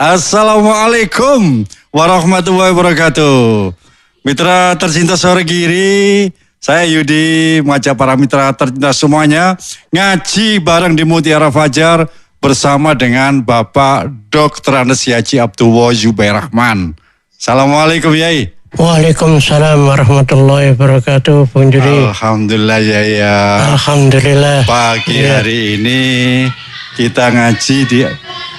Assalamualaikum warahmatullahi wabarakatuh. Mitra tercinta Suara Giri, saya Yudi mengajak para mitra tercinta semuanya ngaji bareng di Mutiara Fajar bersama dengan Bapak Dr. Andes Yaji Abdullah Zubairrahman. Assalamualaikum Yai. Waalaikumsalam warahmatullahi wabarakatuh, Bung Judi. Alhamdulillah ya. Alhamdulillah. Pagi hari ini kita ngaji di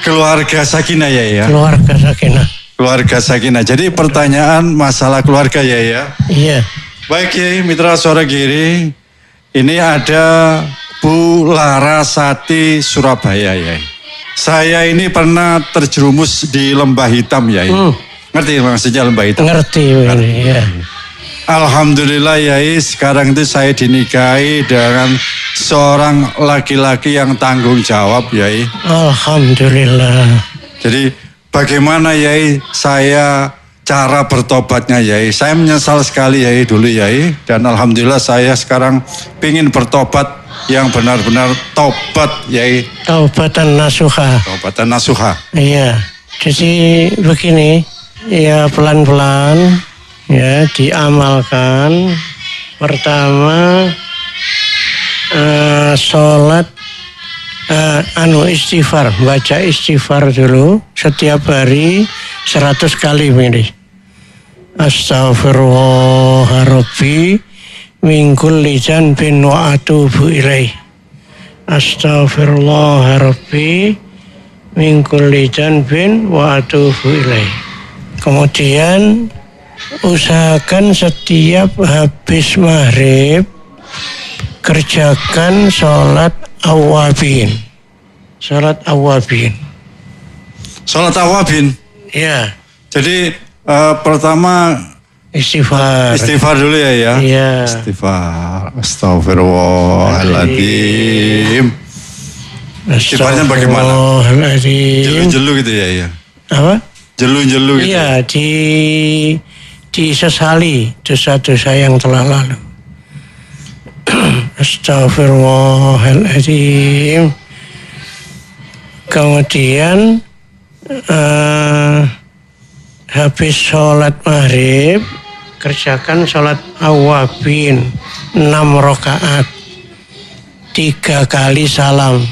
Keluarga Sakinah ya. Keluarga Sakinah. Keluarga Sakinah. Jadi pertanyaan masalah keluarga ya. Iya. Baik ya, mitra Suara Giri. Ini ada Bu Larasati Surabaya ya. Saya ini pernah terjerumus di lembah hitam ya. Ngerti maksudnya lembah hitam? Ngerti. Ya. Alhamdulillah Yai, sekarang itu saya dinikahi dengan seorang laki-laki yang tanggung jawab Yai. Alhamdulillah. Jadi bagaimana Yai saya cara bertobatnya Yai? Saya menyesal sekali Yai dulu Yai, dan alhamdulillah saya sekarang ingin bertobat yang benar-benar tobat Yai. Taubatan nasuha. Taubatan nasuha. Iya. Jadi begini, ya pelan-pelan. Ya, diamalkan. Pertama, sholat, istighfar, baca istighfar dulu setiap hari 100 kali ini. Astaghfirullah Rabbi min kulli dzanbin wa atubu ilaih. Astaghfirullah Rabbi min kulli dzanbin wa atubu ilaih. Kemudian usahakan setiap habis maghrib kerjakan sholat awabin. Sholat awabin. Sholat awabin? Ya. Jadi pertama istighfar. Istighfar dulu ya. Iya. Istighfar. Astagfirullahaladzim. Istighfarnya bagaimana? Jelu-jelu gitu ya. Apa? Jelu-jelu gitu. Iya, disesali dosa-dosa yang telah lalu. Astagfirullahaladzim. Kemudian habis sholat maghrib kerjakan sholat awabin 6 rakaat 3 kali salam.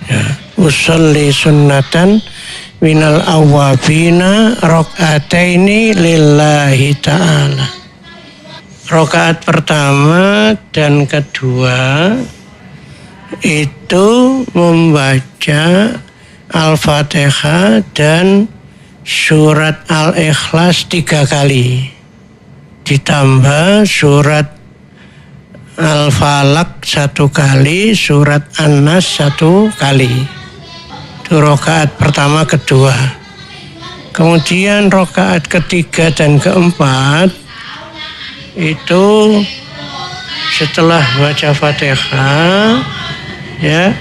Ya, usolli sunnatan minal awabina rakaataini lillahi ta'ala. Rakaat pertama dan kedua itu membaca Al-Fatihah dan surat Al-Ikhlas 3 kali. Ditambah surat Al-Falaq 1 kali, surat An-Nas 1 kali. Itu rakaat pertama kedua. Kemudian rakaat ketiga dan keempat itu setelah baca Fatihah ya,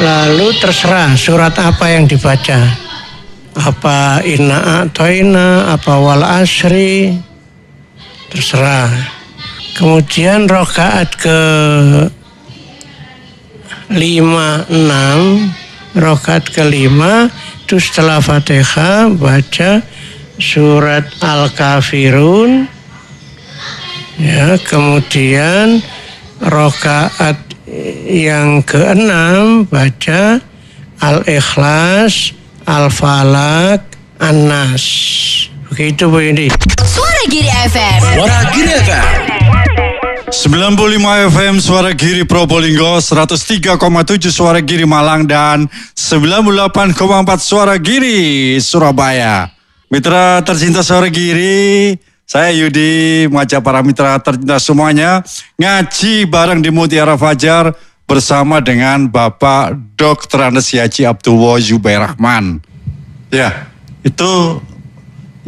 lalu terserah surat apa yang dibaca. Apa inna a'toina, apa wal asri, terserah. Kemudian rakaat ke 5, 6, rakaat kelima itu setelah Fatihah baca surat Al-Kafirun. Ya, kemudian rakaat yang ke-6 baca Al-Ikhlas, Al-Falaq, An-Nas. Begitu Bu Indi. Suara Giri FM. Suara Giri FM. 95 FM Suara Giri Probolinggo, 103,7 Suara Giri Malang, dan 98,4 Suara Giri Surabaya. Mitra tercinta Suara Giri, saya Yudi mengajak para mitra tercinta semuanya ngaji bareng di Mutiara Fajar bersama dengan Bapak Dr. Andes Yaji Abdullah Zubairrahman. Ya, itu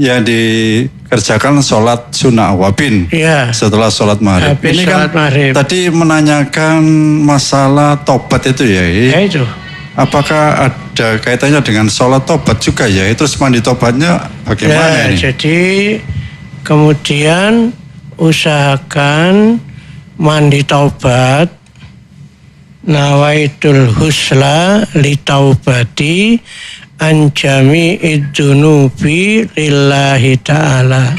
yang dikerjakan sholat sunnah awabin setelah sholat maghrib. Ini kan maghrib. Tadi menanyakan masalah tobat itu ya. Ya itu. Apakah ada kaitannya dengan sholat tobat juga ya? Terus mandi tobatnya bagaimana ini? Jadi kemudian usahakan mandi taubat, nawaitul husla li taubati anjami idzunubi lillahi ta'ala.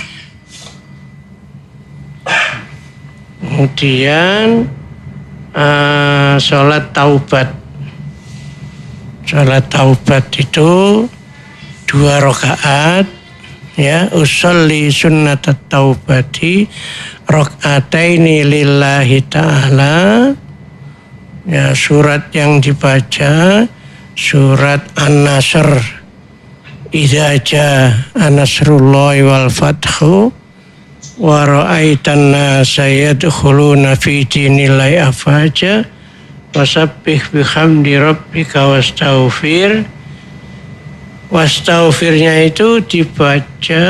Kemudian sholat taubat. Sholat taubat itu 2 rakaat, ya, usolli sunnat taubati rakaataini lillahi ta'ala. Ya, surat yang dibaca surat An-Nasr, idza jaa nasrullahi wal fathu wa ra'aitan nasa yadkhuluna fi dinillahi afwaja wasabbih bihamdi rabbika wastaghfir. Wastaghfirnya itu dibaca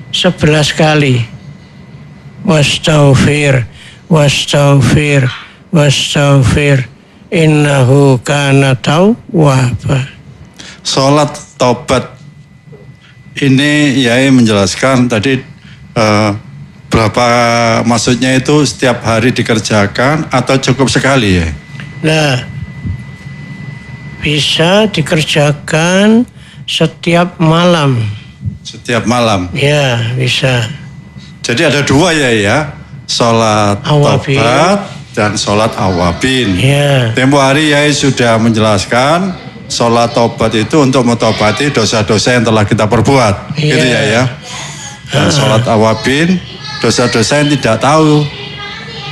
11 kali. Wastaghfir, wastaghfir, wastaghfir, innahu kana tawwaba. Sholat taubat ini Yai menjelaskan tadi berapa maksudnya itu setiap hari dikerjakan atau cukup sekali ya? Nah, bisa dikerjakan setiap malam. Setiap malam? Ya, bisa. Jadi ada 2 ya? Sholat Awabin taubat dan sholat awabin. Ya. Tempo hari Yai sudah menjelaskan sholat taubat itu untuk mentobati dosa-dosa yang telah kita perbuat. Ya. Gitu ya. Dan sholat awabin, dosa-dosa yang tidak tahu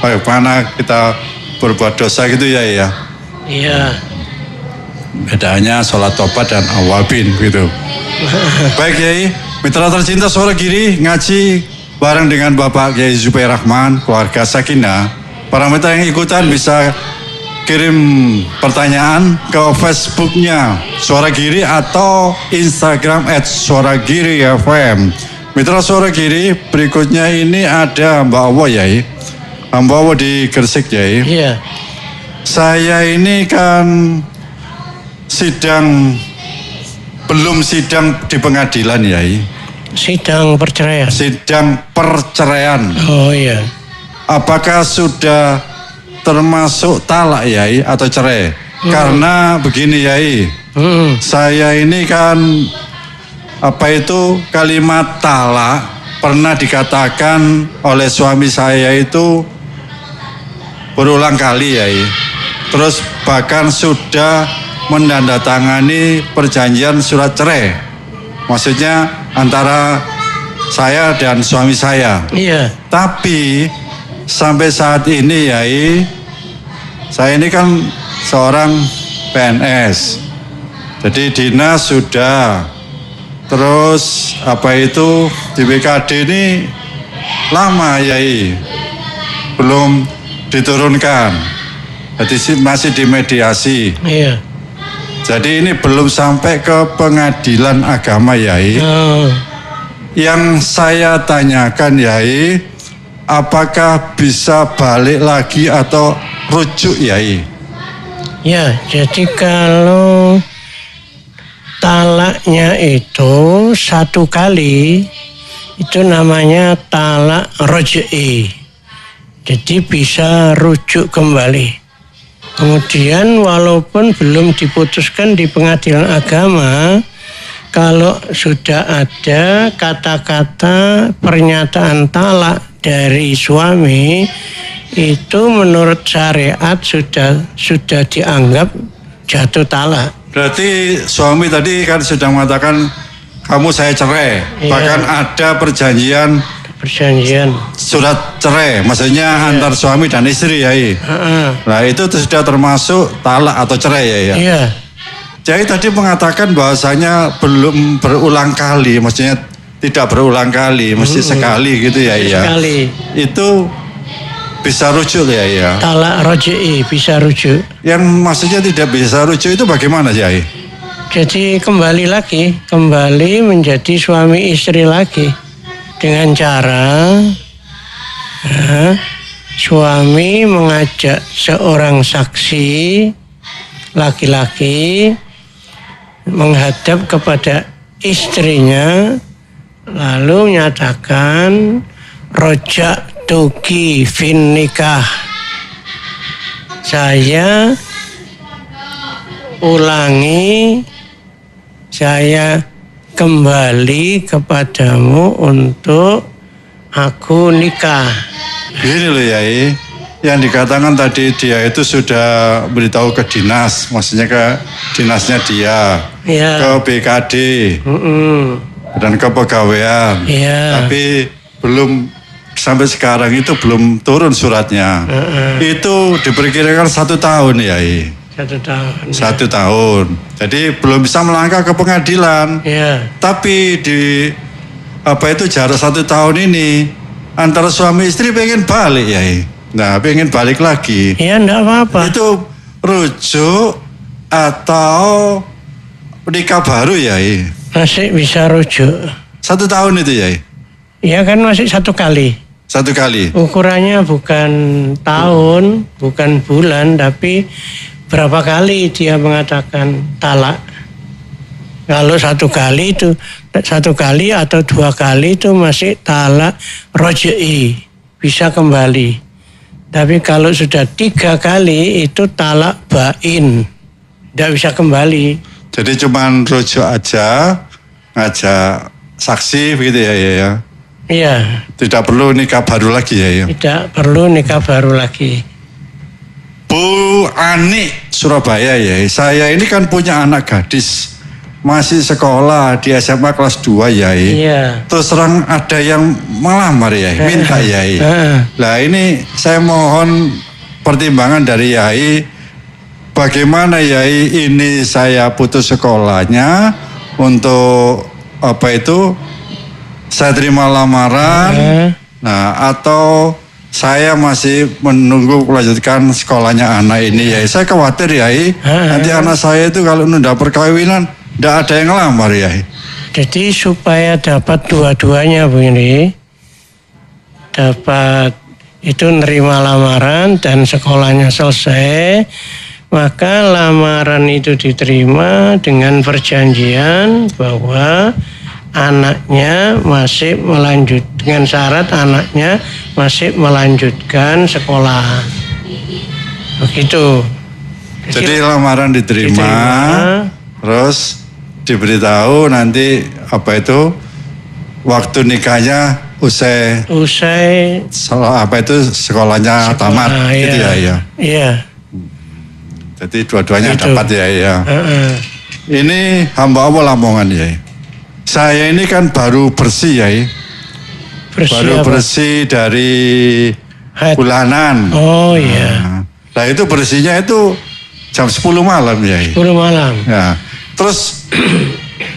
bagaimana kita berbuat dosa gitu ya. Iya. Bedanya sholat taubat dan awabin gitu. Baik Yai, mitra tercinta Suara Giri ngaji bareng dengan Bapak Kiai Zubair Rahman, keluarga Sakinah. Para mitra yang ikutan bisa kirim pertanyaan ke Facebooknya Suara Giri atau Instagram @suaragiri_fm. Mitra Suara Giri, berikutnya ini ada Mbak Awo Yai. Mbak Awo di Gresik Yai. Iya. Saya ini kan belum sidang di pengadilan Yai. Sidang perceraian. Sidang perceraian. Oh iya. Apakah sudah termasuk talak Yai atau cerai? Karena begini Yai, saya ini kan kalimat talak pernah dikatakan oleh suami saya itu berulang kali Yai. Terus bahkan sudah menandatangani perjanjian surat cerai. Maksudnya antara saya dan suami saya. Iya. Tapi sampai saat ini Yai, saya ini kan seorang PNS. Jadi dinas sudah. Terus di BKD ini lama Yai. Belum diturunkan. Jadi masih dimediasi. Iya. Jadi ini belum sampai ke pengadilan agama Yai. Yang saya tanyakan Yai, apakah bisa balik lagi atau rujuk Yai? Ya, jadi kalau talaknya itu 1 kali, itu namanya talak roj'i. Jadi bisa rujuk kembali. Kemudian walaupun belum diputuskan di pengadilan agama, kalau sudah ada kata-kata pernyataan talak dari suami, itu menurut syariat sudah dianggap jatuh talak. Berarti suami tadi kan sudah mengatakan kamu saya cerai. Iya. Bahkan ada perjanjian surat cerai, maksudnya antar suami dan istri Yai. Nah itu sudah termasuk talak atau cerai ya? Iya. Jadi tadi mengatakan bahwasanya belum berulang kali, maksudnya tidak berulang kali, mesti sekali gitu ya? Sekali. Itu bisa rujuk ya? Talak roj'i bisa rujuk. Yang maksudnya tidak bisa rujuk itu bagaimana Yai? Jadi kembali menjadi suami istri lagi dengan cara suami mengajak seorang saksi laki-laki menghadap kepada istrinya lalu menyatakan rojak tuki fin nikah, saya saya kembali kepadamu untuk aku nikah. Gini loh Yai, yang dikatakan tadi dia itu sudah beritahu ke dinas, maksudnya ke dinasnya dia, Ya. ke BKD Mm-mm. dan kepegawaian. Ya. Tapi belum sampai sekarang itu belum turun suratnya. Itu diperkirakan 1 tahun Yai. 1 tahun. 1 tahun. Jadi belum bisa melangkah ke pengadilan. Ya. Tapi di jarak 1 tahun ini antara suami istri pengen balik Yai. Nah pengen balik lagi. Ya enggak apa-apa. Itu rujuk atau nikah baru Yai. Masih bisa rujuk. 1 tahun itu Yai. Ya kan masih 1 kali. 1 kali. Ukurannya bukan tahun, bukan bulan, tapi berapa kali dia mengatakan talak. Kalau 1 kali itu, 1 kali atau 2 kali itu masih talak roj'i, bisa kembali. Tapi kalau sudah 3 kali itu talak bain, tidak bisa kembali. Jadi cuman rujuk aja, ngajak saksi begitu ya ya. Iya, Tidak perlu nikah baru lagi ya. tidak perlu nikah baru lagi. Bu Ani Surabaya ya. Saya ini kan punya anak gadis masih sekolah di SMA kelas 2 ya. Iya. Terus terang ada yang melamar ya, minta ya. Nah ini saya mohon pertimbangan dari Yai. Bagaimana Yai ini saya putus sekolahnya untuk saya terima lamaran. Nah atau saya masih menunggu melanjutkan sekolahnya anak ini ya. Saya khawatir ya, nanti anak saya itu kalau nunda perkawinan tidak ada yang ngelamar ya. Jadi supaya dapat dua-duanya Bu ini, dapat itu nerima lamaran dan sekolahnya selesai, maka lamaran itu diterima dengan perjanjian bahwa anaknya masih dengan syarat anaknya masih melanjutkan sekolah. Begitu. Jadi lamaran diterima. Terus diberitahu nanti waktu nikahnya usai sekolahnya tamat gitu ya. Iya. Jadi dua-duanya Gitu. dapat ya. Ini hamba Allah Lamongan ya. Saya ini kan baru bersih ya. Baru bersih dari bulanan. Oh iya. Nah itu bersihnya itu jam 10 malam ya. 10 malam. Ya. Terus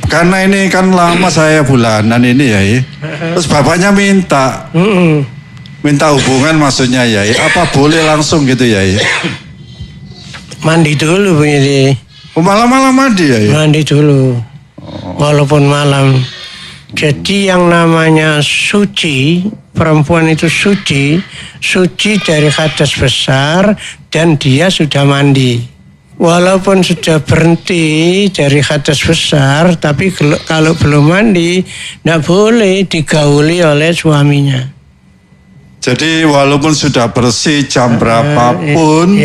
karena ini kan lama saya bulanan ini ya. Terus bapaknya minta hubungan maksudnya ya. Apa boleh langsung gitu ya? Mandi dulu Bu ini. Malam-malam mandi ya? Mandi dulu. Walaupun malam. Jadi yang namanya suci, perempuan itu suci dari hadas besar dan dia sudah mandi. Walaupun sudah berhenti dari hadas besar, tapi kalau belum mandi, tidak boleh digauli oleh suaminya. Jadi walaupun sudah bersih jam berapapun,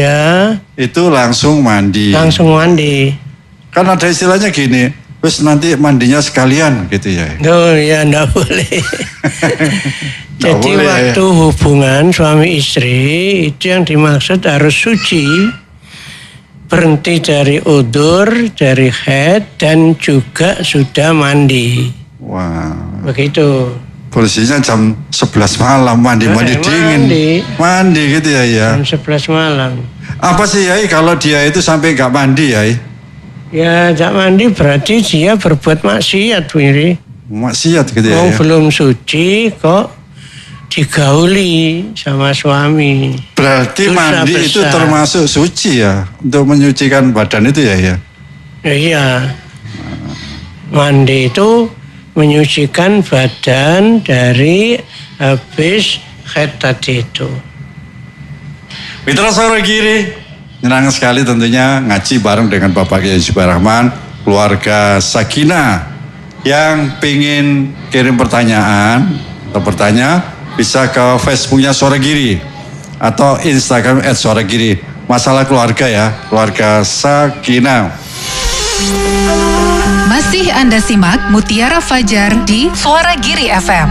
itu langsung mandi. Langsung mandi. Kan ada istilahnya gini, terus nanti mandinya sekalian gitu ya. Oh ya, enggak boleh. Jadi boleh, waktu hubungan suami istri itu yang dimaksud harus suci, berhenti dari udur, dari haid dan juga sudah mandi. Wah. Begitu. Bersihnya jam 11 malam mandi dingin. Mandi gitu ya. Jam 11 malam. Apa sih ya kalau dia itu sampai nggak mandi ya? Ya, tak mandi berarti dia berbuat maksiat Bu Iri. Maksiat gitu ya. Belum suci kok digauli sama suami. Berarti Dosa mandi besar. itu termasuk suci ya, untuk menyucikan badan itu ya. Iya. Mandi itu menyucikan badan dari habis haid tadi itu. Mitra Suara Giri, senang sekali tentunya ngaji bareng dengan Bapak Kiai Subharahman, keluarga Sakinah. Yang pingin kirim pertanyaan atau bertanya bisa ke Facebooknya Suara Giri atau Instagram @suaragiri. Masalah keluarga ya, keluarga Sakinah. Masih Anda simak Mutiara Fajar di Suara Giri FM.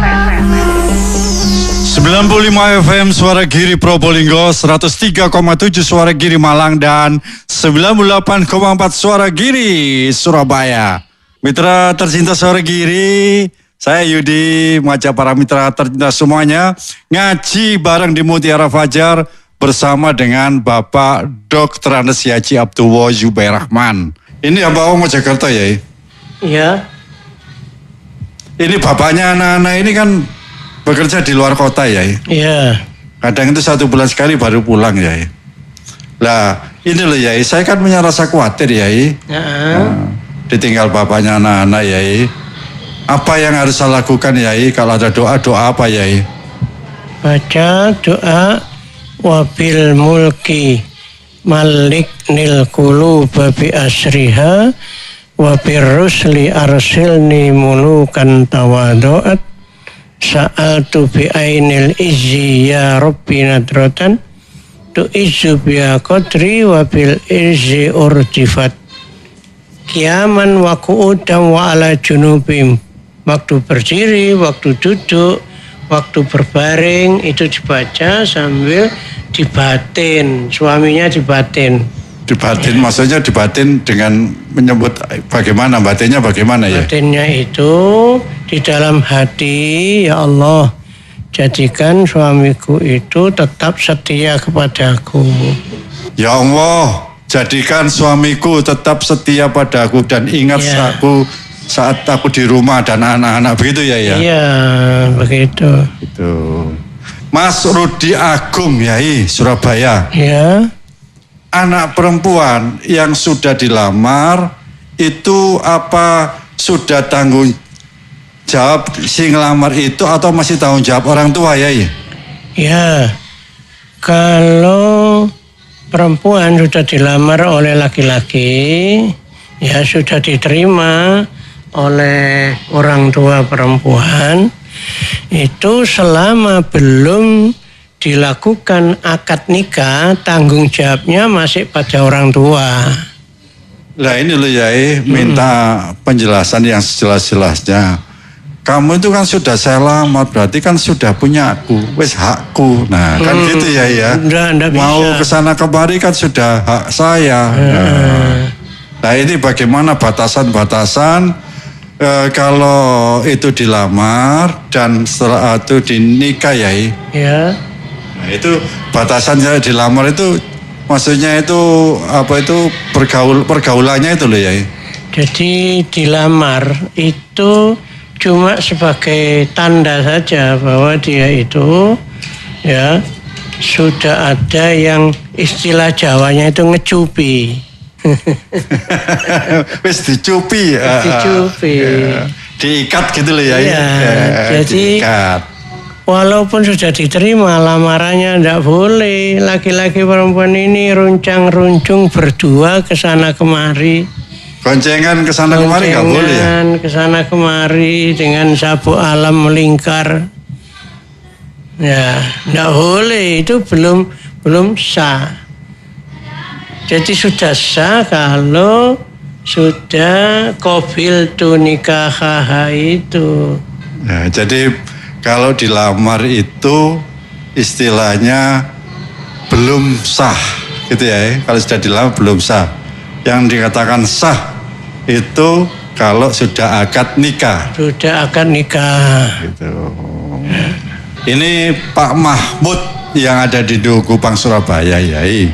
95 FM Suara Giri Probolinggo, 103,7 Suara Giri Malang, dan 98,4 Suara Giri Surabaya. Mitra tercinta Suara Giri, saya Yudi mengajak para mitra tercinta semuanya ngaji bareng di Mutiara Fajar bersama dengan Bapak Dr. Andes Haji Abdullah Zubair Rahman. Ini Abah Om Jakarta ya? Iya. Ini bapaknya anak-anak ini kan bekerja di luar kota ya? Iya. Kadang itu 1 bulan sekali baru pulang ya. Lah ini loh ya, saya kan punya rasa khawatir ya. Ditinggal bapaknya anak-anak ya. Apa yang harus saya lakukan ya? Kalau ada doa-doa apa ya? Baca doa wabil mulki malik nil quluba bi asriha wabir rusli arsilni mulukan tawadu'at sa'altu bi ainil izzi ya rabbi nadratan tu izzu biya qadri wabil izzi urtifat kiaman wa qu'udan wa ala junubim, waktu berdiri, waktu duduk, waktu berbaring itu dibaca sambil dibatin, suaminya dibatin. Dibatin maksudnya dibatin dengan menyebut bagaimana, batinnya bagaimana ya? Batinnya itu di dalam hati, ya Allah, jadikan suamiku itu tetap setia kepadaku. Ya Allah, jadikan suamiku tetap setia padaku dan ingat Ya. saat aku di rumah dan anak-anak, begitu ya? Iya, begitu. Itu. Mas Rudi Agung Yai Surabaya. Ya. Anak perempuan yang sudah dilamar itu apa sudah tanggung jawab si ngelamar itu atau masih tanggung jawab orang tua Yai? Ya. Kalau perempuan sudah dilamar oleh laki-laki, ya sudah diterima oleh orang tua perempuan, itu selama belum dilakukan akad nikah, tanggung jawabnya masih pada orang tua. Lah ini loh Yai, minta penjelasan yang sejelas-jelasnya. Kamu itu kan sudah saya lamar, berarti kan sudah punya aku, wes hakku. Nah kan gitu ya. Nggak Mau bisa. kesana kemari kan sudah hak saya. Nah ini bagaimana batasan-batasan kalau itu dilamar dan setelah itu dinikah Yai? Ya. Nah itu batasan saya dilamar itu maksudnya itu apa itu pergaulannya itu loh Yai? Jadi dilamar itu cuma sebagai tanda saja bahwa dia itu ya sudah ada yang istilah Jawanya itu ngecupi. Wis dicupi. Dicupi. Diikat gitu loh Yai. Iya, jadi diikat. Walaupun sudah diterima lamarannya, tidak boleh laki-laki perempuan ini runcang-runcung berdua ke sana kemari. Goncengan ke sana kemari nggak boleh ya? Ke sana kemari dengan sabuk alam melingkar. Ya, tidak boleh, itu belum sah. Jadi sudah sah kalau sudah qabil tu nikah itu. Nah, jadi kalau dilamar itu istilahnya belum sah gitu ya. Kalau sudah dilamar belum sah. Yang dikatakan sah itu kalau sudah akad nikah. Sudah akad nikah. Gitu. Ini Pak Mahmud yang ada di Duku Pang Surabaya Yai.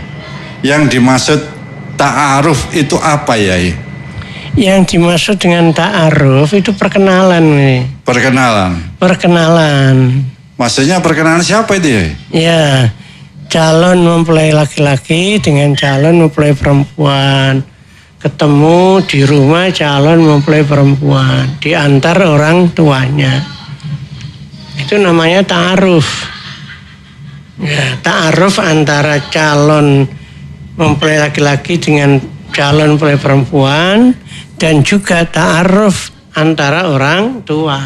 Yang dimaksud ta'aruf itu apa Yai? Yang dimaksud dengan ta'aruf itu perkenalan nih. Perkenalan. Maksudnya perkenalan siapa itu Yai? Ya, calon mempelai laki-laki dengan calon mempelai perempuan. Ketemu di rumah calon mempelai perempuan, diantar orang tuanya. Itu namanya ta'aruf. Ya, ta'aruf antara calon mempelai laki-laki dengan calon mempelai perempuan, dan juga ta'aruf antara orang tua.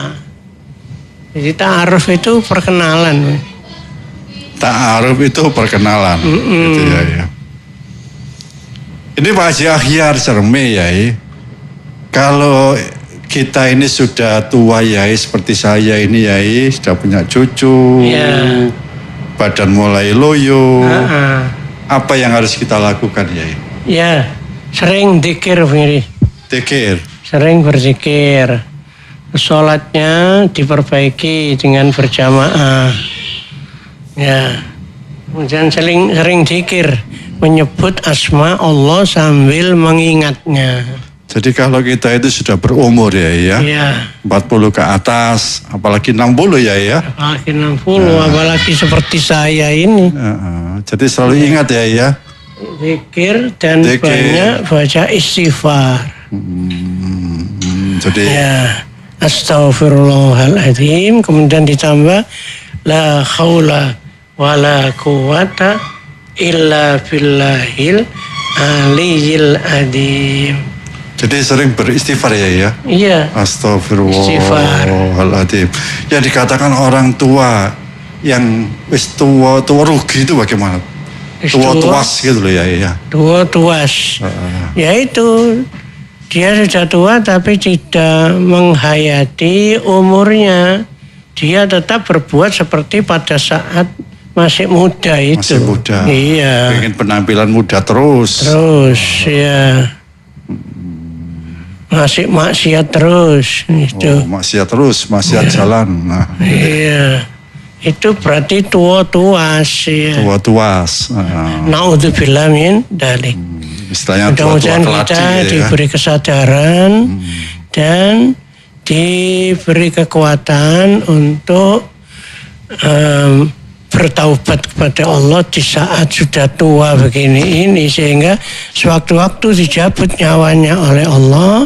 Jadi ta'aruf itu perkenalan. Ta'aruf itu perkenalan. Gitu ya. Ini Pak Haji Akhyar Cerme ya. Kalau kita ini sudah tua Yai, seperti saya ini Yai, sudah punya cucu, Ya. badan mulai loyo, Ah, apa yang harus kita lakukan Yai? ya, sering zikir Firi. Zikir. Sering berzikir. Sholatnya diperbaiki dengan berjamaah. Ya. Kemudian sering zikir, menyebut asma Allah sambil mengingatnya. Jadi kalau kita itu sudah berumur ya, Iya. 40 ke atas, apalagi 60 ya. Apalagi 60, apalagi seperti saya ini. Jadi selalu ingat ya. Zikir dan Zikir. banyak baca istighfar. Jadi Ya. Astaghfirullahaladzim. Kemudian ditambah la haula wa la quwata illa billahil aliyil adim. jadi sering beristighfar ya. Iya. Astagfirullahaladzim. Yang dikatakan orang tua yang wis tua rugi itu bagaimana? Wis Tua tua. tuas gitu loh ya. Dua tuas. Yaitu dia sudah tua tapi tidak menghayati umurnya. Dia tetap berbuat seperti pada saat masih muda itu. Masih muda. Iya. Pengen penampilan muda terus. Terus ya. Masih maksiat terus itu. Oh, maksiat terus, maksiat jalan. Nah, Iya. Itu berarti tua tuas ya. tua tuas. Naudzubillah min dalik. Istilahnya tua-tua Mudah-mudahan keladi kita ya. diberi kesadaran dan diberi kekuatan untuk bertaubat kepada Allah di saat sudah tua begini ini, sehingga sewaktu-waktu dijabut nyawanya oleh Allah,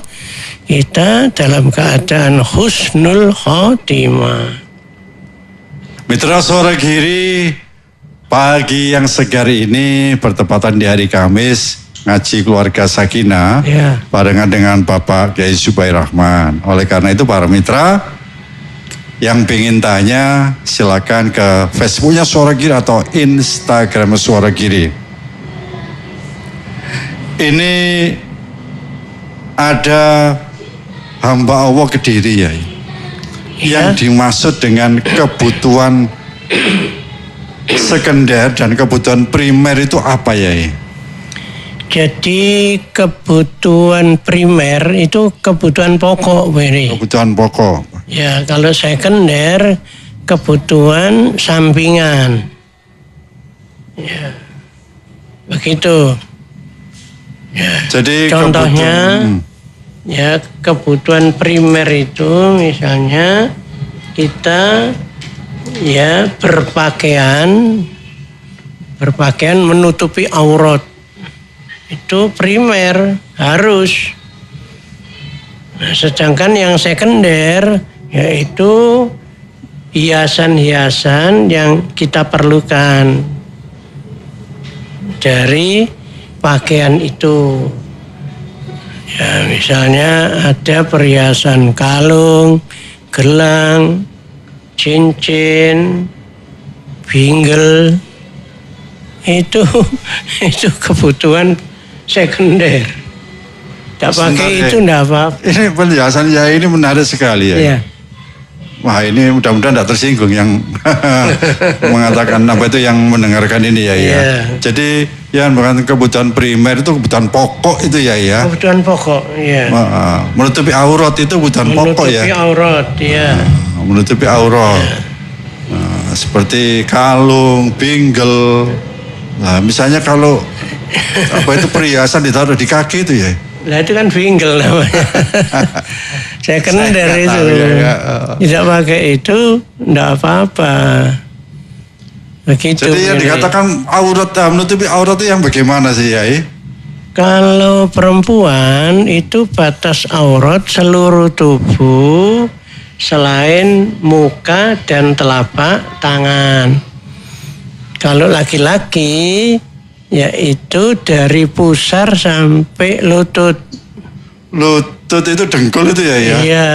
kita dalam keadaan husnul khotimah. Mitra Suara Giri, pagi yang segar ini bertepatan di hari Kamis, ngaji keluarga Sakinah, Ya. barengan dengan Bapak Kiai Zubair Rahman. Oleh karena itu para mitra yang ingin tanya, silakan ke Facebooknya Suara Giri atau Instagram Suara Giri. Ini ada hamba Allah Kediri ya, yang dimaksud dengan kebutuhan sekunder dan kebutuhan primer itu apa ya? Jadi kebutuhan primer itu kebutuhan pokok, Beri. Kebutuhan pokok. Ya, kalau sekunder kebutuhan sampingan. Ya, begitu. Ya, Jadi contohnya, ya kebutuhan primer itu misalnya kita ya berpakaian menutupi aurat. Itu primer, harus. Nah, sedangkan yang sekunder yaitu hiasan-hiasan yang kita perlukan dari pakaian itu. Ya, misalnya ada perhiasan kalung, gelang, cincin, bingle. Itu kebutuhan sekunder. Tak pakai itu enggak apa-apa. Ini penjelasan ya ini menarik sekali ya. Iya. Wah ini mudah-mudahan tidak tersinggung yang mengatakan apa itu yang mendengarkan ini ya. Iya. Jadi yang bukan kebutuhan primer itu kebutuhan pokok itu ya. Kebutuhan pokok, iya. Menutupi aurat itu kebutuhan pokok ya. Menutupi aurat, iya. Menutupi aurat. Nah, seperti kalung, bingle. Nah, misalnya kalau apa itu perhiasan ditaruh di kaki itu ya. Lah itu kan bingle namanya. Sekunder Saya itu. tahu ya. Tidak pakai itu enggak apa-apa. Begitu. Jadi yang Beri. dikatakan aurat, menutupi aurat itu yang bagaimana sih ya? Kalau perempuan itu batas aurat seluruh tubuh selain muka dan telapak tangan. Kalau laki-laki yaitu dari pusar sampai lutut. Lutut itu dengkul itu ya? Iya.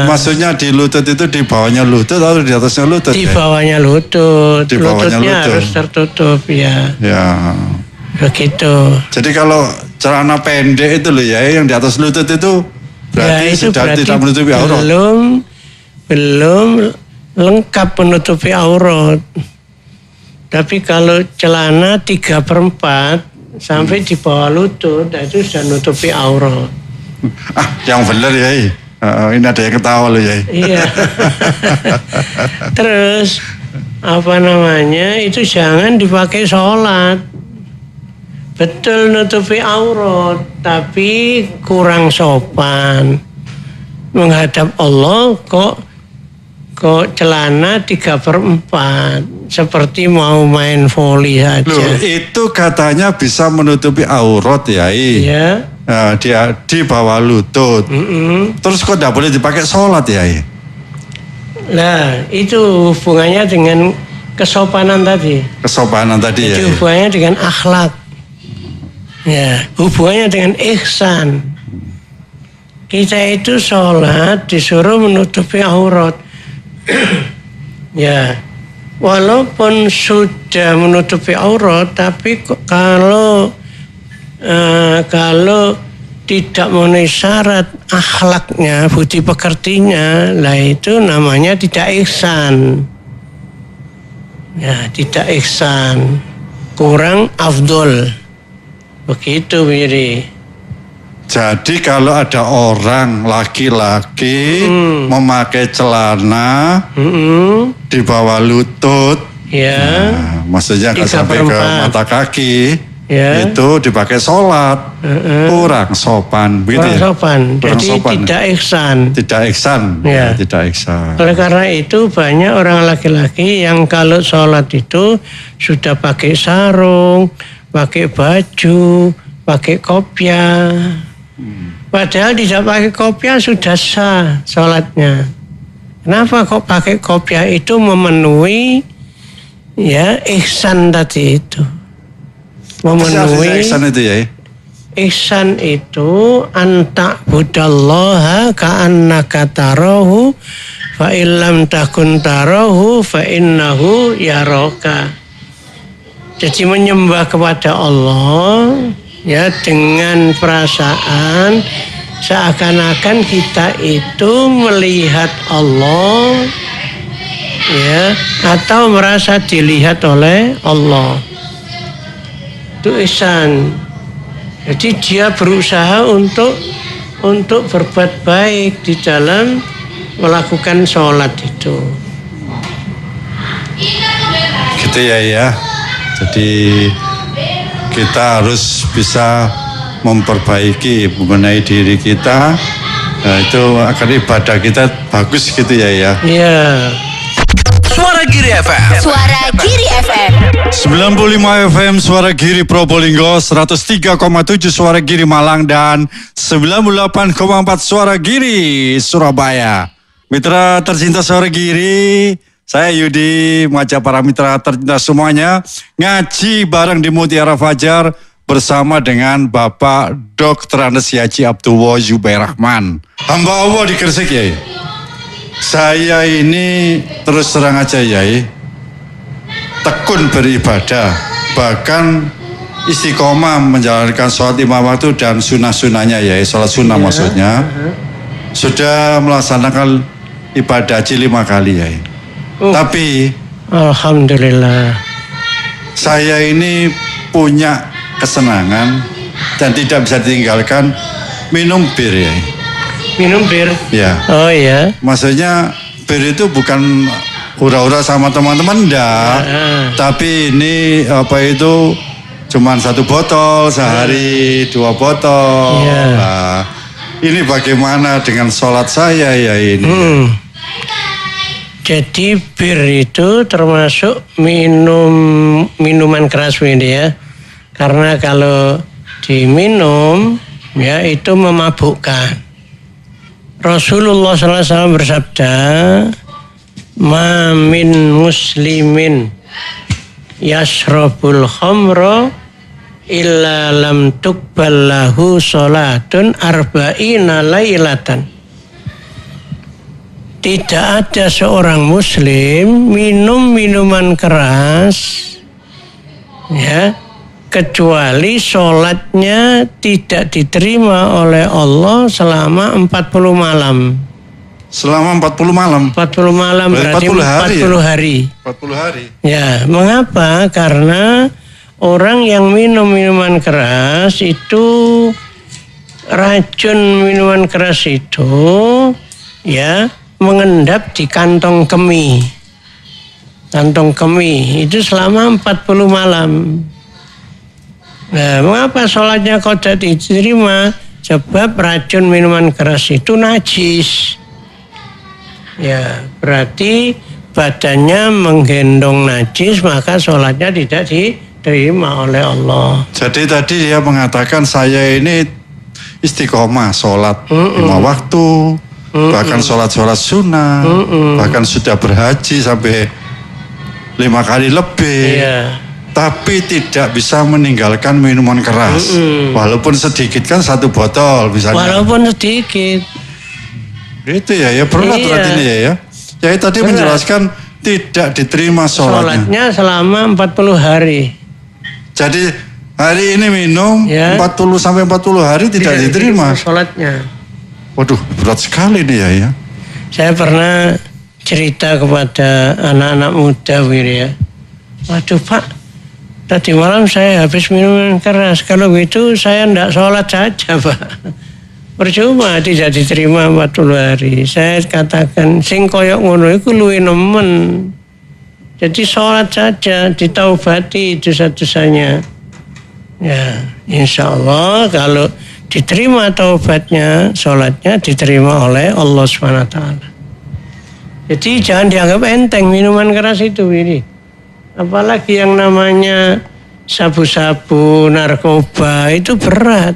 Maksudnya di lutut itu di bawahnya lutut atau di atasnya lutut? Di ya? bawahnya lutut. Di bawahnya Lututnya lutut. harus tertutup ya. Ya. Begitu. Jadi kalau celana pendek itu loh ya, yang di atas lutut itu Berarti itu sudah berarti tidak menutupi aurat. Belum lengkap menutupi aurat. Tapi kalau celana 3/4 sampai di bawah lutut, itu sudah nutupi aurat. Yang benar ya. Ini ada yang ketawa loh ya. Iya. Terus itu jangan dipakai sholat. Betul nutupi aurat, tapi kurang sopan. Menghadap Allah kok celana 3/4, seperti mau main voli saja. Loh, itu katanya bisa menutupi aurat ya. Iya. Dia di bawah lutut. Terus kok tidak boleh dipakai sholat ya? Nah, itu hubungannya dengan kesopanan tadi. Kesopanan tadi itu ya. Hubungannya dengan akhlak. Ya, hubungannya dengan ihsan. Kita itu sholat disuruh menutupi aurat. Ya, walaupun sudah menutupi aurat, tapi kalau tidak memenuhi syarat akhlaknya, budi pekertinya, lah itu namanya tidak ihsan. Ya, tidak ihsan, kurang afdol. Begitu, Wiri. Jadi kalau ada orang laki-laki memakai celana di bawah lutut, ya, maksudnya nggak sampai ke mata kaki, ya, itu dipakai sholat, kurang sopan, begitu kurang ya? Sopan. Kurang Jadi sopan. tidak ihsan. Tidak ihsan, Ya. Tidak ihsan. Oleh karena itu banyak orang laki-laki yang kalau sholat itu sudah pakai sarung, pakai baju, pakai kopiah. Padahal tidak pakai kopiah sudah sah sholatnya. Kenapa kok pakai kopiah? Itu memenuhi ya ihsan tadi itu. Memenuhi ihsan itu ya? Ihsan itu anta budallaha ka'annaka tarahu fa illam takun tarahu fa innahu yaraka. Jadi menyembah kepada Allah ya dengan perasaan seakan-akan kita itu melihat Allah ya atau merasa dilihat oleh Allah. Itu ihsan. Jadi dia berusaha untuk berbuat baik di dalam melakukan sholat itu. Gitu ya. Jadi kita harus bisa memperbaiki mengenai diri kita. Nah, itu akan ibadah kita bagus gitu ya. Iya. Suara Giri FM. Suara Giri FM. 95 FM Suara Giri Probolinggo, 103,7 Suara Giri Malang, dan 98,4 Suara Giri Surabaya. Mitra tercinta Suara Giri, saya Yudi mengajak para mitra tercinta semuanya ngaji bareng di Mutiara Fajar bersama dengan Bapak Dr. Andes Yaji Abdullah Zubairrahman. Hamba Allah di Gresik ya. Saya ini terus terang aja ya, tekun beribadah, bahkan istiqomah menjalankan sholat 5 waktu dan sunnah-sunnahnya ya, sholat sunnah maksudnya. Sudah melaksanakan ibadah haji 5 kali ya. Tapi Alhamdulillah. saya ini punya kesenangan dan tidak bisa ditinggalkan minum bir ya. Minum bir? Ya. Oh ya. Maksudnya bir itu bukan hura-hura sama teman-teman enggak. Tapi ini cuman 1 botol sehari, 2 botol. Nah, ini bagaimana dengan sholat saya ya ini? Jadi bir itu termasuk minuman keras ini ya. Karena kalau diminum ya itu memabukkan. Rasulullah SAW bersabda, "Ma min muslimin yashrabul khamra illa lam tuqbal lahu salatun arba'ina lailatan." Tidak ada seorang muslim minum minuman keras ya kecuali sholatnya tidak diterima oleh Allah selama 40 malam. Selama 40 malam. 40 malam berarti 40 hari. 40 hari. Ya, mengapa? Karena orang yang minum minuman keras itu, racun minuman keras itu ya mengendap di kantong kemih. Kantong kemih itu selama 40 malam. Nah, mengapa sholatnya kok tidak diterima? Sebab racun minuman keras itu najis. Ya, berarti badannya menggendong najis, maka sholatnya tidak diterima oleh Allah. Jadi tadi dia mengatakan saya ini istiqomah sholat 5 waktu, bahkan sholat sunnah, bahkan sudah berhaji sampai 5 kali lebih. Iya. Tapi tidak bisa meninggalkan minuman keras. Walaupun sedikit kan 1 botol misalnya. Walaupun sedikit. Itu ya berat Iya. berarti ini ya. Ya tadi Berat. menjelaskan tidak diterima sholatnya. Sholatnya selama 40 hari. Jadi hari ini minum Ya. 40 sampai 40 hari tidak diterima. Sholatnya. Waduh berat sekali nih ya. Saya pernah cerita kepada anak-anak muda ya. Waduh Pak, tadi malam saya habis minuman keras. Kalau gitu saya tidak sholat saja Pak. Percuma tidak diterima 40 hari. Saya katakan sing koyok ngono iku luwih nemen. Jadi sholat saja, ditaubati dosa-dosanya. Ya, insya Allah kalau diterima taubatnya, sholatnya diterima oleh Allah SWT. Jadi jangan dianggap enteng minuman keras itu ini. Apalagi yang namanya sabu-sabu, narkoba itu berat.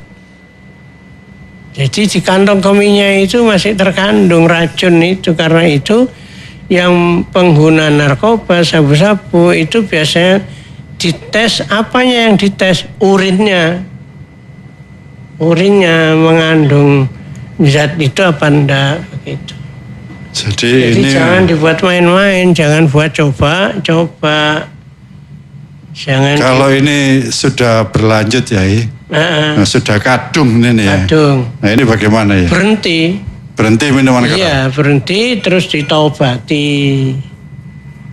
Jadi di kantong kemihnya itu masih terkandung racun itu. Karena itu yang pengguna narkoba, sabu-sabu itu biasanya dites, apanya yang dites? Urinnya. Urinnya mengandung zat itu apa enggak begitu. Jadi ini Jangan dibuat main-main, jangan buat coba-coba. Jangan kalau ini sudah berlanjut ya, nah, sudah kadung ini ya. kadung. Nah ini bagaimana ya? Berhenti minuman keras. Iya, berhenti terus ditaubati.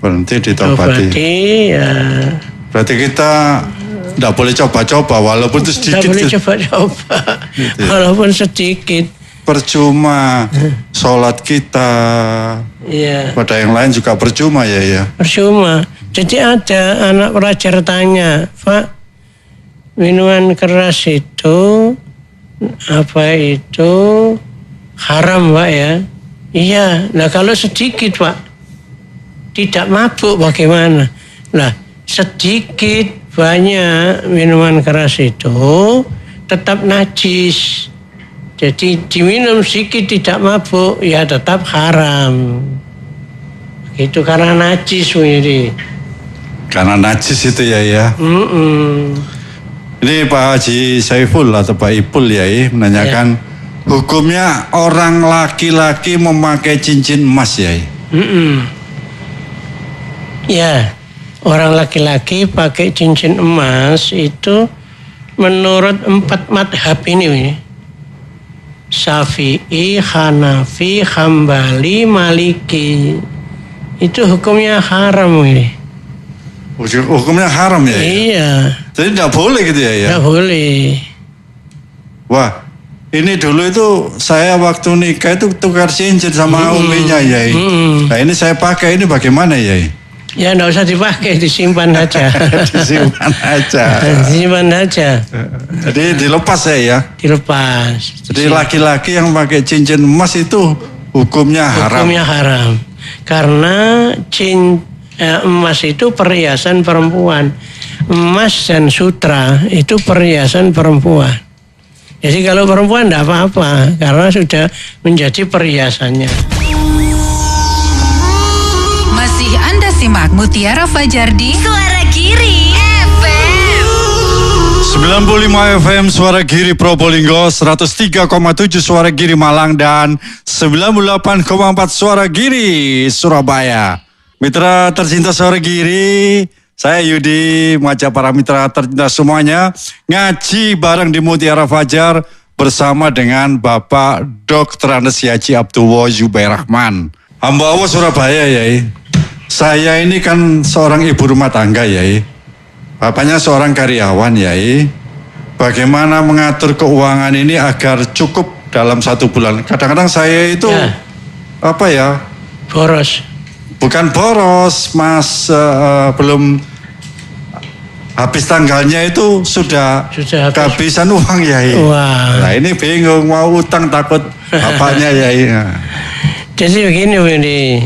Berhenti ditaubati. Ya. Berarti kita tidak boleh coba-coba walaupun itu Tidak sedikit. boleh coba-coba, Gitu ya. walaupun sedikit. Percuma sholat kita. Iya. Pada yang lain juga percuma ya. Percuma. Jadi ada anak pelajar tanya, Pak, minuman keras itu apa itu haram Pak ya? Iya. Nah kalau sedikit Pak, tidak mabuk bagaimana? Nah sedikit banyak minuman keras itu tetap najis. Jadi diminum sedikit tidak mabuk ya tetap haram. Itu karena najis ini. Karena najis itu ya. Ini Pak Haji Saiful atau Pak Ipul ya menanyakan hukumnya orang laki-laki memakai cincin emas ya. Ya, orang laki-laki pakai cincin emas itu menurut 4 madhab ini. Syafi'i, Hanafi, Hambali, Maliki. Itu hukumnya haram ini. Hukumnya haram ya? Iya. Jadi tidak boleh gitu ya? Tidak boleh. Wah, ini dulu itu saya waktu nikah itu tukar cincin sama uminya ya. Nah ini saya pakai ini bagaimana ya? Ya tidak usah dipakai, disimpan aja. Disimpan aja. Disimpan aja. Jadi dilepas ya? Dilepas. Jadi laki-laki yang pakai cincin emas itu hukumnya haram. Hukumnya haram. Karena emas itu perhiasan perempuan. Emas dan sutra itu perhiasan perempuan. Jadi kalau perempuan tidak apa-apa karena sudah menjadi perhiasannya. Masih Anda simak Mutiara Fajar di Suara Giri FM. 95 FM Suara Giri Probolinggo, 103,7 Suara Giri Malang, dan 98,4 Suara Giri Surabaya. Mitra tercinta Suara Giri, Saya Yudi, mengajak para mitra tercinta semuanya ngaji bareng di Mutiara Fajar bersama dengan Bapak Dr. Andes Haji Abdullah Zubair Rahman. Hamba Allah Surabaya, Yai. Saya ini kan seorang ibu rumah tangga, Yai. Bapaknya seorang karyawan, Yai. Bagaimana mengatur keuangan ini agar cukup dalam 1 bulan? Kadang-kadang saya itu boros. Bukan boros, Mas, belum habis tanggalnya itu sudah habis. kehabisan uang, Yai. Wah. Nah ini bingung, mau utang takut bapaknya, Yai. Jadi begini, Windy.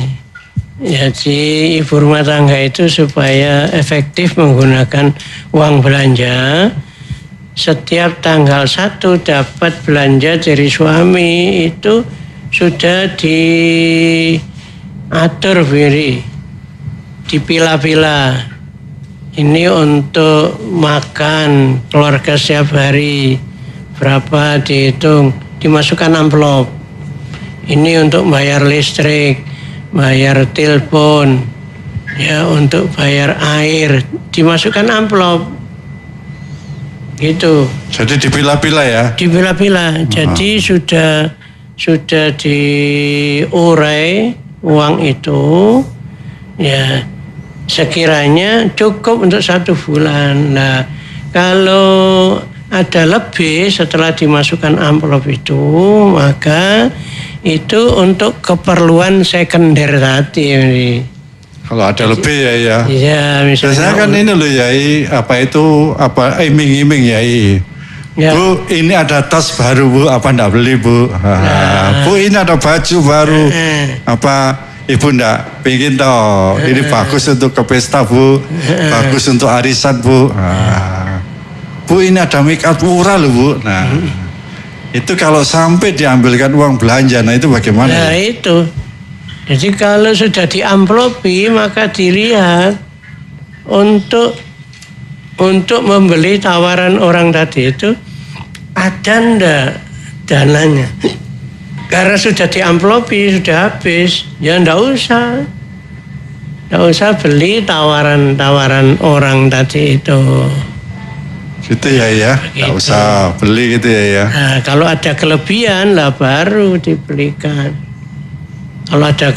Jadi ibu rumah tangga itu supaya efektif menggunakan uang belanja, setiap tanggal 1 dapat belanja dari suami itu sudah diatur, Windy. Dipilah-pilah. Ini untuk makan keluarga setiap hari, berapa dihitung, dimasukkan amplop. Ini untuk bayar listrik, bayar telepon, ya untuk bayar air, dimasukkan amplop. Gitu. Jadi dipilah-pilah ya? Dipilah-pilah. Jadi sudah diurai uang itu, ya sekiranya cukup untuk 1 bulan. Nah, kalau ada lebih setelah dimasukkan amplop itu, maka itu untuk keperluan sekunder tadi. Kalau ada lebih ya. Iya, misalnya. Biasanya kan ini loh, Yai, iming-iming, Yai. Ya. Bu, ini ada tas baru, Bu, apa enggak beli, Bu? Bu, ini ada baju baru, apa Ibu enggak pingin toh, ini bagus untuk ke pesta, Bu, bagus untuk arisan, Bu. Bu, ini ada make up murah loh, Bu. Nah, itu kalau sampai diambilkan uang belanja, nah itu bagaimana? Nah itu, jadi kalau sudah diamplopi maka dilihat untuk membeli tawaran orang tadi itu ada ndak dananya. Karena sudah diamplopi, sudah habis, ya ndak usah beli tawaran orang tadi itu. Gitu ya, nggak usah beli gitu ya. Nah, kalau ada kelebihan lah baru dibelikan. Kalau ada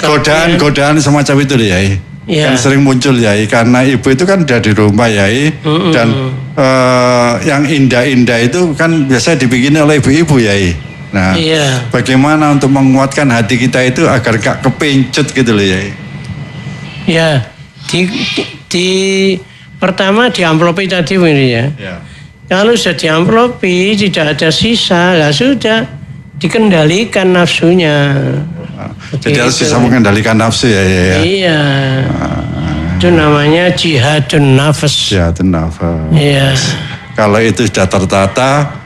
godaan semacam itu deh, Yai. Ya. Kan sering muncul, Yai, karena ibu itu kan udah di rumah, Yai, dan yang indah-indah itu kan biasa dibikin oleh ibu-ibu, Yai. Nah, bagaimana untuk menguatkan hati kita itu agar gak kepincut gitu loh, Yai? Ya, pertama diamplopi tadi ini ya. Kalau sudah diamplopi tidak ada sisa, lah sudah dikendalikan nafsunya. Jadi harus bisa mengendalikan nafsu ya. Iya. Itu namanya jihadun nafas. Jihadun nafas. Iya. Kalau itu sudah tertata,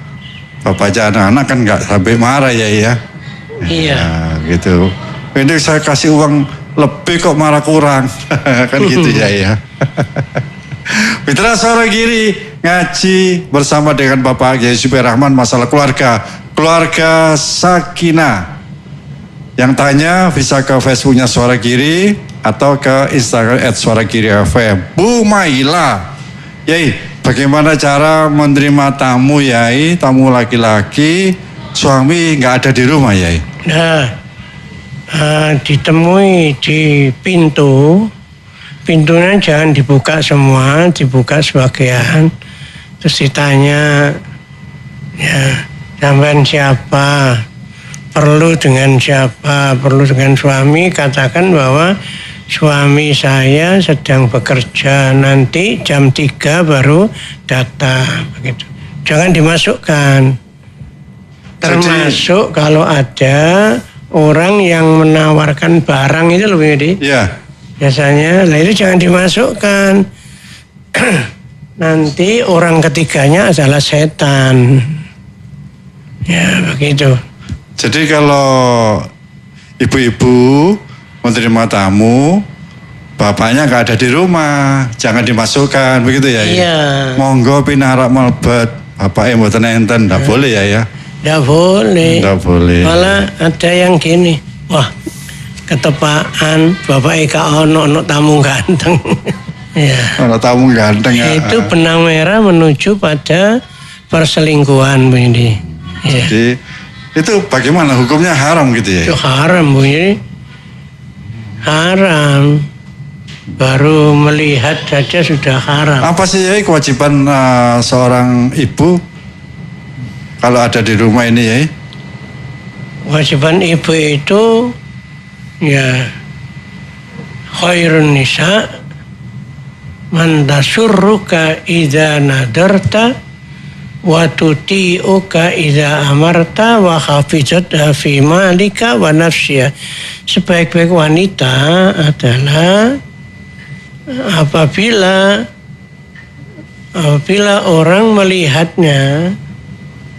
bapaknya anak-anak kan nggak sampai marah ya. Iya. Nah, gitu. Ini saya kasih uang lebih kok marah kurang, kan gitu ya. Mitra Suara Giri ngaji bersama dengan Bapak Haji Zubair Rahman masalah keluarga Sakinah. Yang tanya bisa ke Facebooknya Suara Giri atau ke Instagram @suaragiri_fm. Bu Maila, Yai, bagaimana cara menerima tamu, Yai, tamu laki-laki, suami nggak ada di rumah, Yai? Nah, ditemui di pintunya jangan dibuka semua, dibuka sebagian, terus ditanya, ya, sampean siapa? Perlu dengan siapa? Perlu dengan suami, katakan bahwa suami saya sedang bekerja, nanti jam 3 baru datang, begitu. Jangan dimasukkan. Termasuk kalau ada orang yang menawarkan barang itu loh, Yudi. Iya. Biasanya, lah itu jangan dimasukkan. Nanti orang ketiganya adalah setan. Ya, begitu. Jadi kalau ibu-ibu menerima tamu, bapaknya nggak ada di rumah, jangan dimasukkan, begitu ya? Iya. Monggo pinarak melebet, bapaknya mboten enten, nggak boleh ya? Nggak boleh. Nggak boleh. Malah ada yang gini, wah ketepaan bapak Eka ono tamu ganteng. Ya. Kalau tamu ganteng ya. Itu benang merah menuju pada perselingkuhan Bu ini. Ya. Jadi itu bagaimana hukumnya haram gitu ya? Itu haram Bu ini. Haram. Baru melihat saja sudah haram. Apa sih ya kewajiban seorang ibu kalau ada di rumah ini ya? Kewajiban ibu itu ya khairun nisa man tasurruka idza nadarta wa tuti'uka idza amarta wa hafizat fi malika wa nafsiha. Sebaik-baik wanita adalah apabila orang melihatnya,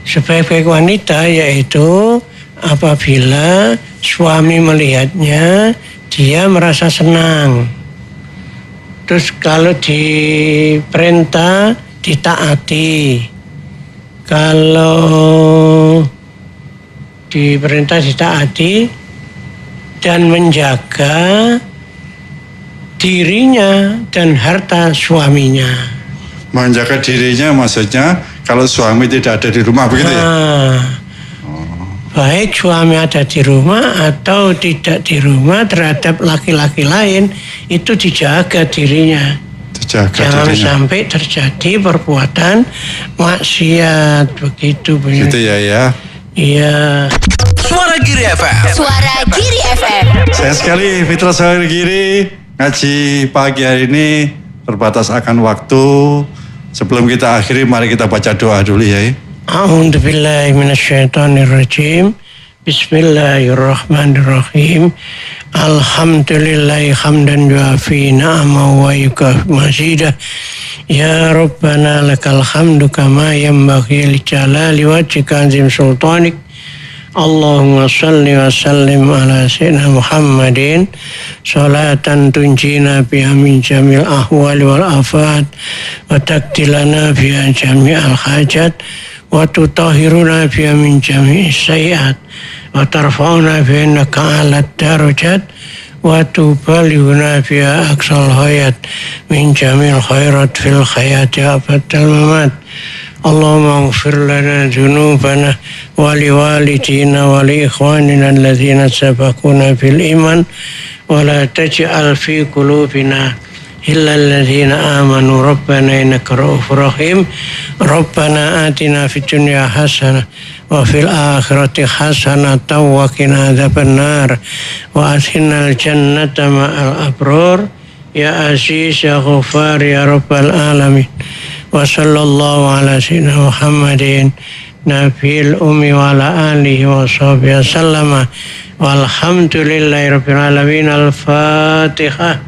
sebaik-baik wanita yaitu apabila suami melihatnya dia merasa senang. Terus kalau diperintah ditaati. Kalau diperintah ditaati dan menjaga dirinya dan harta suaminya. Menjaga dirinya maksudnya kalau suami tidak ada di rumah begitu ya? Baik suami ada di rumah atau tidak di rumah terhadap laki-laki lain, itu dijaga dirinya. Jangan sampai terjadi perbuatan maksiat begitu. Gitu ya. Iya. Suara Giri FM. Suara Giri FM. Saya sekali Fitra Suara Giri ngaji pagi hari ini terbatas akan waktu. Sebelum kita akhiri mari kita baca doa dulu ya. A'udzu billahi minasyaitonir rajim. Bismillahirrahmanirrahim. Alhamdulillahi hamdan yuafi ni'amahu wa yukafi mazidah. Ya Rabbana lakal hamdu kama yanbaghi li jalali wajhika azim sultanik. Allahumma salli wa sallim ala sayyidina Muhammadin salatan tunjina biha min jamil ahwali wal afat wa takdilana biha jami'al hajat wa tutahhiruna biha min jami'is sayyi'at wa tarfa'una biha innaka 'alad darajat wa tubalighuna biha aqsal hayat min jamil khairat fil hayati abadal mamat. Allahumma ighfir lana dhunubana wa liwalidina wa li ikhwanina alladhina sabaquna bil iman wa la taj'al fi qulubina illa alladhina amanu rabbana innaka ra'ufur rahim. Rabbana atina fid dunya hasanah wa fil akhirati hasanah wa qina adzabannar wa adkhilnal jannata ma'al abrar ya aziz ya ghaffar ya rabbal alamin. Wa sallallahu ala sayyidina Muhammadin nabiyil ummi wa ala alihi wa sahbihi wasallama walhamdulillahi rabbil alamin. Al-Fatihah.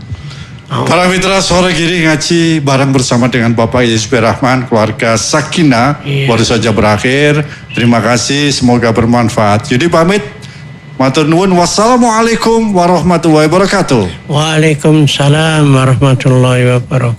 Para mitra Suara Giri ngaji bareng bersama dengan Bapak Yusuf Rahman, keluarga Sakinah baru saja berakhir. Terima kasih, semoga bermanfaat. Jadi pamit. Matur nuwun. Wassalamualaikum warahmatullahi wabarakatuh. Waalaikumsalam warahmatullahi wabarakatuh.